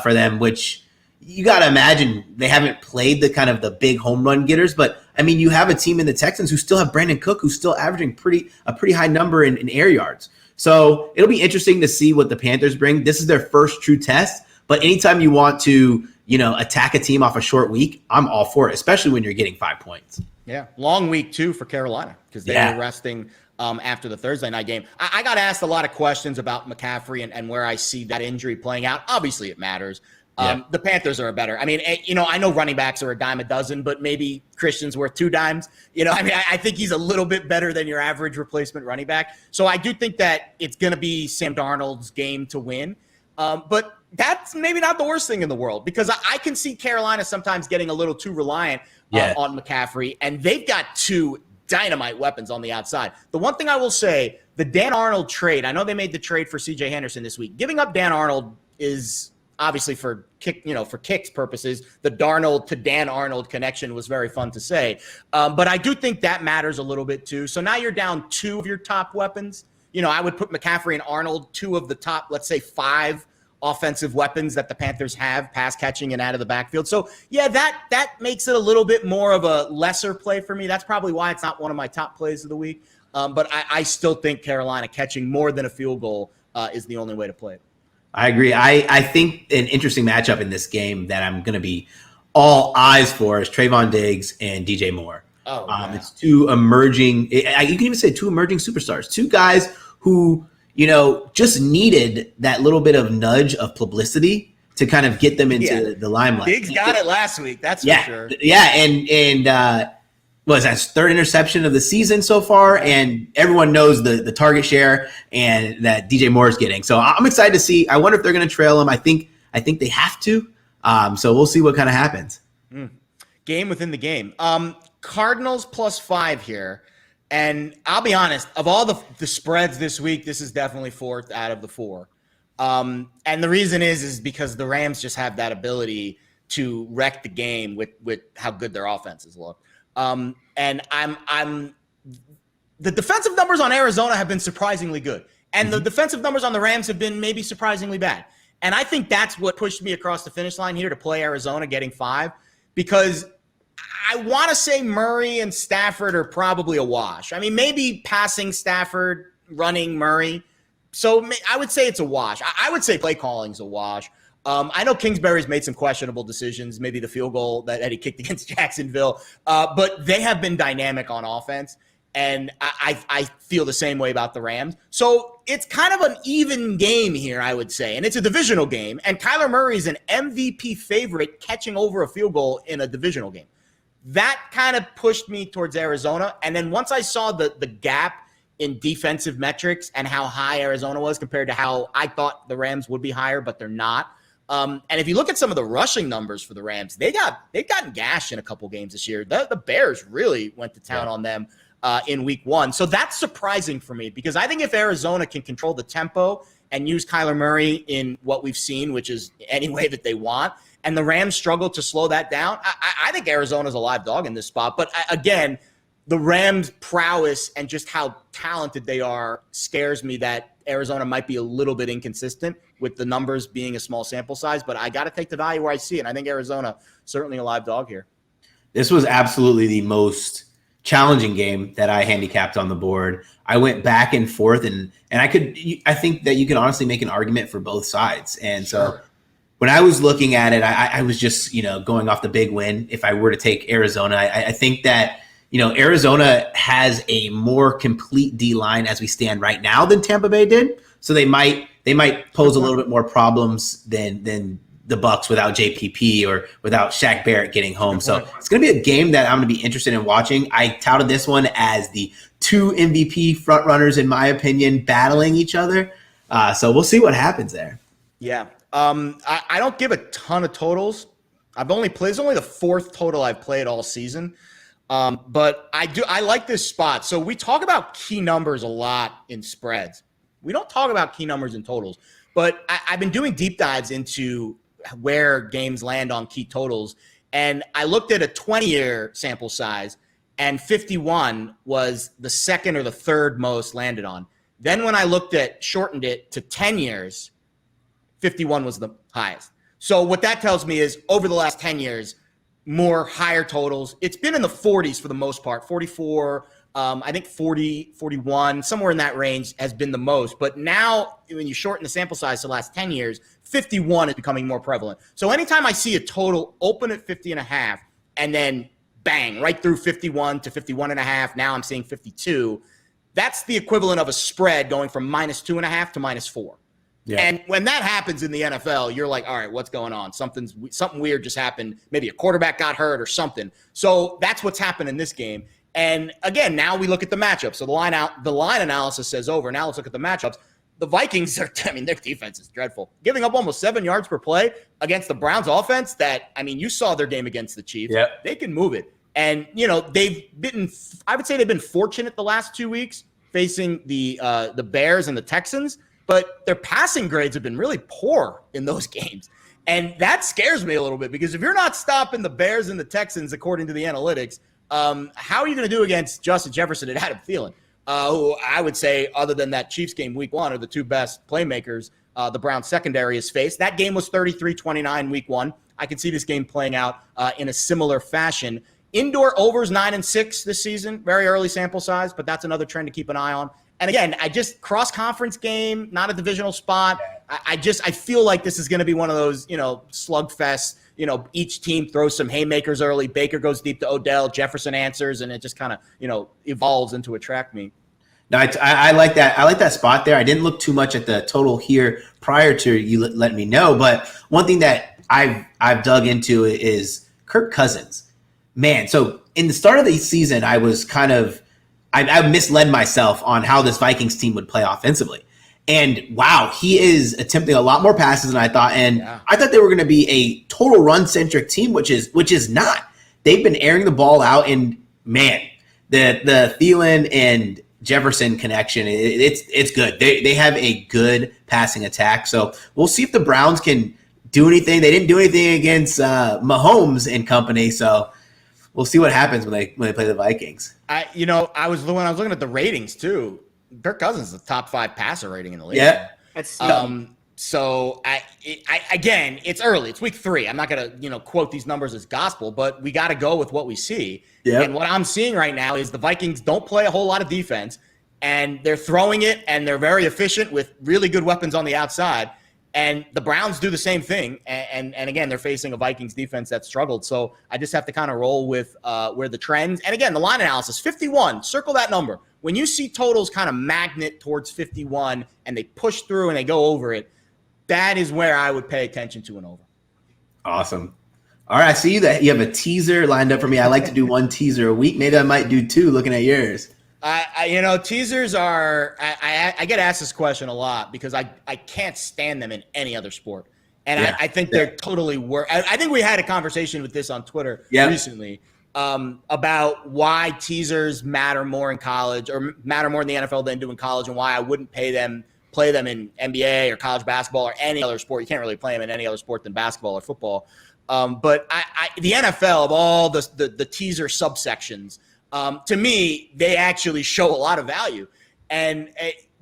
for them, which you got to imagine they haven't played the kind of the big home run getters, but I mean, you have a team in the Texans who still have Brandon Cook, who's still averaging a pretty high number in air yards. So it'll be interesting to see what the Panthers bring. This is their first true test, but anytime you want to, attack a team off a short week, I'm all for it, especially when you're getting 5 points. Yeah, long week too for Carolina, because they were resting after the Thursday night game. I got asked a lot of questions about McCaffrey and where I see that injury playing out. Obviously, it matters. The Panthers are better. I mean, I know running backs are a dime a dozen, but maybe Christian's worth 2 dimes. I think he's a little bit better than your average replacement running back. So I do think that it's going to be Sam Darnold's game to win. But that's maybe not the worst thing in the world, because I can see Carolina sometimes getting a little too reliant on McCaffrey, and they've got 2 dynamite weapons on the outside. The one thing I will say, the Dan Arnold trade, I know they made the trade for C.J. Henderson this week. Giving up Dan Arnold is obviously for kicks purposes, the Darnold to Dan Arnold connection was very fun to say. But I do think that matters a little bit too. So now you're down 2 of your top weapons. I would put McCaffrey and Arnold 2 of the top, let's say 5 offensive weapons that the Panthers have, pass catching and out of the backfield. So yeah, that makes it a little bit more of a lesser play for me. That's probably why it's not one of my top plays of the week. But I still think Carolina catching more than a field goal is the only way to play it. I agree. I think an interesting matchup in this game that I'm going to be all eyes for is Trayvon Diggs and DJ Moore. It's 2 emerging, you can even say 2 emerging superstars, 2 guys who, just needed that little bit of nudge of publicity to kind of get them into the limelight. Diggs got it last week, that's for sure. Yeah, and was his third interception of the season so far, and everyone knows the target share and that DJ Moore is getting. So I'm excited to see. I wonder if they're going to trail him. I think they have to. So we'll see what kind of happens. Game within the game. Cardinals +5 here. And I'll be honest, of all the spreads this week, this is definitely fourth out of the four. And the reason is because the Rams just have that ability to wreck the game with how good their offenses look. And the defensive numbers on Arizona have been surprisingly good. And the defensive numbers on the Rams have been maybe surprisingly bad. And I think that's what pushed me across the finish line here to play Arizona getting 5, because I want to say Murray and Stafford are probably a wash. I mean, maybe passing Stafford, running Murray. So I would say it's a wash. I would say play calling's a wash. I know Kingsbury's made some questionable decisions, maybe the field goal that he kicked against Jacksonville, but they have been dynamic on offense, and I feel the same way about the Rams. So it's kind of an even game here, I would say, and it's a divisional game, and Kyler Murray is an MVP favorite catching over a field goal in a divisional game. That kind of pushed me towards Arizona, and then once I saw the gap in defensive metrics and how high Arizona was compared to how I thought the Rams would be higher, but they're not. And if you look at some of the rushing numbers for the Rams, they've gotten gashed in a couple games this year. The Bears really went to town on them in week 1. So that's surprising for me, because I think if Arizona can control the tempo and use Kyler Murray in what we've seen, which is any way that they want, and the Rams struggle to slow that down, I think Arizona's a live dog in this spot. But again, the Rams' prowess and just how talented they are scares me that Arizona might be a little bit inconsistent with the numbers being a small sample size. But I got to take the value where I see it. And I think Arizona certainly a live dog here. This was absolutely the most challenging game that I handicapped on the board. I went back and forth, and I think that you can honestly make an argument for both sides. And so when I was looking at it, I was just, going off the big win. If I were to take Arizona, I think that, Arizona has a more complete D-line as we stand right now than Tampa Bay did. So they might pose a little bit more problems than the Bucs without JPP or without Shaq Barrett getting home. So it's going to be a game that I'm going to be interested in watching. I touted this one as the 2 MVP front runners, in my opinion, battling each other. So we'll see what happens there. Yeah. I don't give a ton of totals. It's only the 4th total I've played all season. But I like this spot. So we talk about key numbers a lot in spreads. We don't talk about key numbers in totals, but I've been doing deep dives into where games land on key totals. And I looked at a 20-year sample size, and 51 was the second or the third most landed on. Then when I shortened it to 10 years, 51 was the highest. So what that tells me is over the last 10 years, more higher totals. It's been in the 40s for the most part, 44, I think 40, 41, somewhere in that range has been the most. But now when you shorten the sample size to the last 10 years, 51 is becoming more prevalent. So anytime I see a total open at 50.5 and then bang, right through 51 to 51.5, now I'm seeing 52, that's the equivalent of a spread going from -2.5 to -4. Yeah. And when that happens in the NFL, you're like, all right, what's going on? Something weird just happened. Maybe a quarterback got hurt or something. So that's what's happened in this game. And again, now we look at the matchup. So the line analysis says over. Now let's look at the matchups. The Vikings their defense is dreadful. Giving up almost 7 yards per play against the Browns offense you saw their game against the Chiefs. Yep. They can move it. And, I would say they've been fortunate the last 2 weeks facing the Bears and the Texans. But their passing grades have been really poor in those games. And that scares me a little bit, because if you're not stopping the Bears and the Texans, according to the analytics, how are you going to do against Justin Jefferson and Adam Thielen, who I would say, other than that Chiefs game week 1, are the 2 best playmakers the Browns secondary has faced. That game was 33-29 week 1. I can see this game playing out in a similar fashion. Indoor overs 9-6 this season, very early sample size, but that's another trend to keep an eye on. And again, cross-conference game, not a divisional spot. I feel like this is going to be one of those, slugfests. Each team throws some haymakers early. Baker goes deep to Odell. Jefferson answers, and it just kind of, evolves into a track meet. No, I like that. I like that spot there. I didn't look too much at the total here prior to you letting me know. But one thing that I've dug into is Kirk Cousins. Man, so in the start of the season, I was I misled myself on how this Vikings team would play offensively. And wow, he is attempting a lot more passes than I thought. And I thought they were going to be a total run-centric team, which is not. They've been airing the ball out, and man, the Thielen and Jefferson connection, it's good. They have a good passing attack. So we'll see if the Browns can do anything. They didn't do anything against Mahomes and company. So we'll see what happens when they play the Vikings. I was looking at the ratings too. Kirk Cousins is the top 5 passer rating in the league. Yeah. That's So again, it's early. It's week 3. I'm not gonna quote these numbers as gospel, but we got to go with what we see. Yep. And what I'm seeing right now is the Vikings don't play a whole lot of defense, and they're throwing it, and they're very efficient with really good weapons on the outside. And the Browns do the same thing. And again, they're facing a Vikings defense that struggled. So I just have to kind of roll with where the trends. And again, the line analysis, 51, circle that number. When you see totals kind of magnet towards 51 and they push through and they go over it, that is where I would pay attention to an over. Awesome. All right. I see that you have a teaser lined up for me. I like to do one teaser a week. Maybe I might do 2 looking at yours. Teasers are. I get asked this question a lot because I can't stand them in any other sport, and I think they're totally work. I think we had a conversation with this on Twitter recently about why teasers matter more in college or matter more in the NFL than do in college, and why I wouldn't play them in NBA or college basketball or any other sport. You can't really play them in any other sport than basketball or football. But the NFL, of all the teaser subsections. To me, they actually show a lot of value. And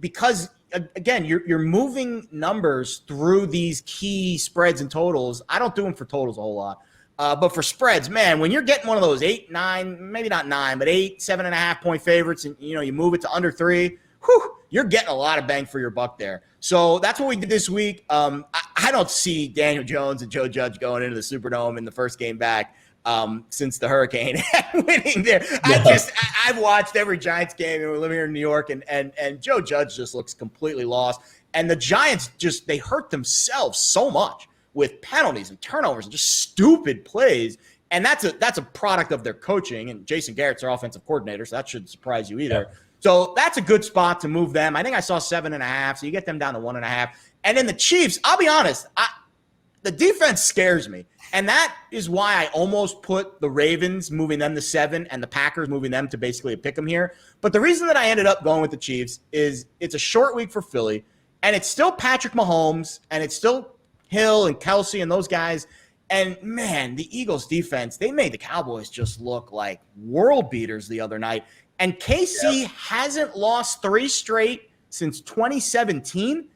because, again, you're moving numbers through these key spreads and totals. I don't do them for totals a whole lot. But for spreads, man, when you're getting one of those 8, 9, maybe not 9, but 8, 7.5 point favorites, and you move it to under 3, you're getting a lot of bang for your buck there. So that's what we did this week. I don't see Daniel Jones and Joe Judge going into the Superdome in the first game back. Since the hurricane winning there. I've watched every Giants game, and we live here in New York, and Joe Judge just looks completely lost. And the Giants they hurt themselves so much with penalties and turnovers and just stupid plays. And that's a product of their coaching, and Jason Garrett's their offensive coordinator, so that shouldn't surprise you either. Yeah. So that's a good spot to move them. I think I saw 7.5, so you get them down to 1.5. And then the Chiefs, I'll be honest, the defense scares me. And that is why I almost put the Ravens, moving them to 7, and the Packers, moving them to basically a pick 'em here. But the reason that I ended up going with the Chiefs is it's a short week for Philly, and it's still Patrick Mahomes, and it's still Hill and Kelsey and those guys. And, man, the Eagles' defense, they made the Cowboys just look like world beaters the other night. And KC hasn't lost 3 straight since 2017.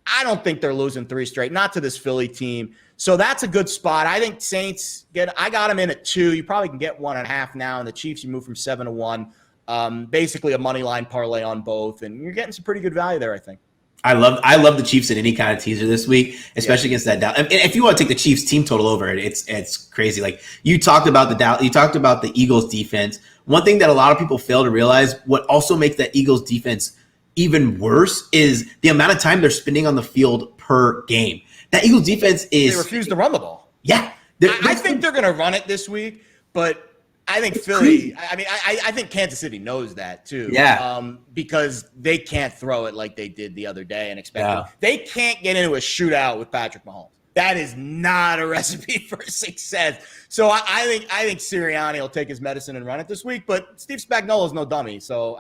I don't think they're losing 3 straight, not to this Philly team. So that's a good spot. I think Saints I got them in at 2. You probably can get 1.5 now. And the Chiefs, you move from 7 to 1. Basically a money line parlay on both. And you're getting some pretty good value there, I think. I love the Chiefs in any kind of teaser this week, especially against that Dallas. And if you want to take the Chiefs team total over it, it's crazy. Like you talked about the Eagles defense. One thing that a lot of people fail to realize, what also makes that Eagles defense even worse is the amount of time they're spending on the field per game. That Eagles defense is... They refuse to run the ball. Yeah. I think they're going to run it this week, but I think Philly... I think Kansas City knows that, too. Yeah. Because they can't throw it like they did the other day and expect it. They can't get into a shootout with Patrick Mahomes. That is not a recipe for success. So I think Sirianni will take his medicine and run it this week, but Steve Spagnuolo's no dummy, so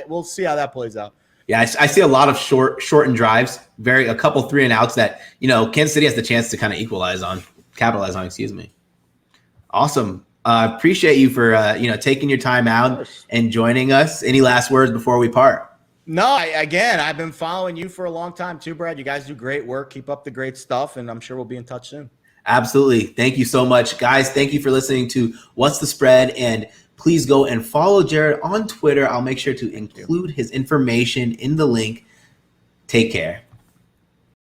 we'll see how that plays out. Yeah, I see a lot of shortened drives, a couple 3 and outs that, Kansas City has the chance to kind of capitalize on, excuse me. Awesome. Appreciate you for, taking your time out and joining us. Any last words before we part? No, I've been following you for a long time too, Brad. You guys do great work. Keep up the great stuff, and I'm sure we'll be in touch soon. Absolutely. Thank you so much. Guys, thank you for listening to What's the Spread, and please go and follow Jared on Twitter. I'll make sure to include his information in the link. Take care.